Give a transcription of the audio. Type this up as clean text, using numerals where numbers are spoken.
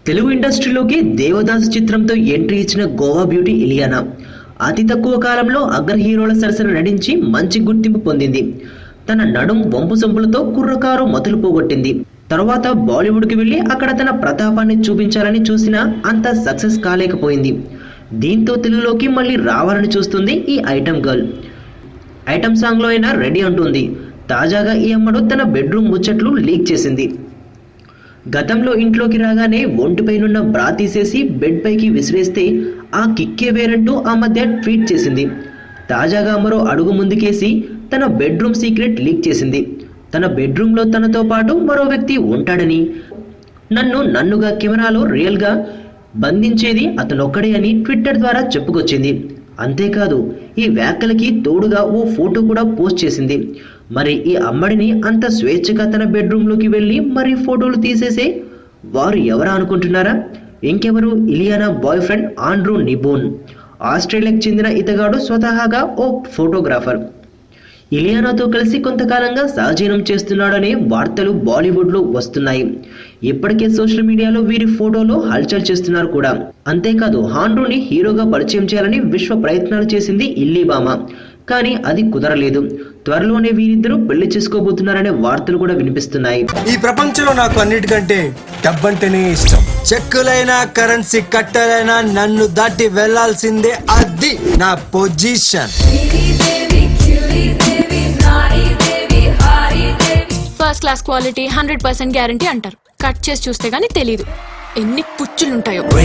తెలుగు ఇండస్ట్రీలోకి దేవదాస్ చిత్రంతో ఎంట్రీ ఇచ్చిన గోవా బ్యూటీ ఇలియానా అతి తక్కువ కాలంలో అగ్ర హీరోల సరసన నటించి మంచి గుర్తింపు పొందింది. తన నడుం వంపు సొంపులతో కుర్రకారు మొదలు పోగొట్టింది. తర్వాత బాలీవుడ్కి వెళ్లి అక్కడ తన ప్రతాపాన్ని చూపించాలని చూసినా అంత సక్సెస్ కాలేకపోయింది. దీంతో తెలుగులోకి మళ్ళీ రావాలని చూస్తుంది ఈ ఐటమ్ గర్ల్. ఐటమ్ సాంగ్లో అయినా రెడీ అంటుంది. తాజాగా ఈ అమ్మడు తన బెడ్రూమ్ ముచ్చట్లు లీక్ చేసింది. గతంలో ఇంట్లోకి రాగానే ఒంటిపైనున్న బ్రా తీసేసి బెడ్ పైకి విసిరేస్తే ఆ కిక్కే వేరంటూ ఆ మధ్య ట్వీట్ చేసింది. తాజాగా మరో అడుగు ముందుకేసి తన బెడ్రూమ్ సీక్రెట్ లీక్ చేసింది. తన బెడ్రూమ్లో తనతో పాటు మరో వ్యక్తి ఉంటాడని, నన్నుగా కెమెరాలో రియల్గా బంధించేది అతనొక్కడే అని ట్విట్టర్ ద్వారా చెప్పుకొచ్చింది. అంతేకాదు ఈ వ్యాఖ్యలకి తోడుగా ఓ ఫోటో కూడా పోస్ట్ చేసింది. మరి ఈ అమ్మడిని అంత స్వేచ్ఛగా తన బెడ్రూమ్లోకి వెళ్ళి మరి ఫోటోలు తీసేసే వారు ఎవరా అనుకుంటున్నారా? ఇంకెవరు, ఇలియానా బాయ్ ఫ్రెండ్ ఆండ్రూ నిబోన్. ఆస్ట్రేలియాకు చెందిన ఇతగాడు స్వతహాగా ఓ ఫోటోగ్రాఫర్. ఇలియానాతో కలిసి కొంతకాలంగా సహజీవనం చేస్తున్నాడనే వార్తలు బాలీవుడ్లో వస్తున్నాయి. ఇప్పటికే సోషల్ మీడియాలో వీరి ఫోటోలో హల్చల్ చేస్తున్నారు కూడా. అంతేకాదు ఆండ్రూని హీరోగా పరిచయం చేయాలని విశ్వ ప్రయత్నాలు చేసింది ఇల్లీబామ. కానీ అది కుదరలేదు. త్వరలోనే వీరిద్దరూ పెళ్లి చేసుకోబోతున్నారనే వార్తలు కూడా వినిపిస్తున్నాయి. ఈ ప్రపంచంలో నాకు అన్నిటికంటే డబ్బంటేనే ఇష్టం. చెక్కులైనా కరెన్సీ కట్టలైనా నన్ను దాటి వెళ్లాల్సిందే, అది నా position. First class quality 100% guarantee అంటారు. కట్ చేసి చూస్తే గానీ తెలీదు ఎన్ని పుచ్చులుంటాయో.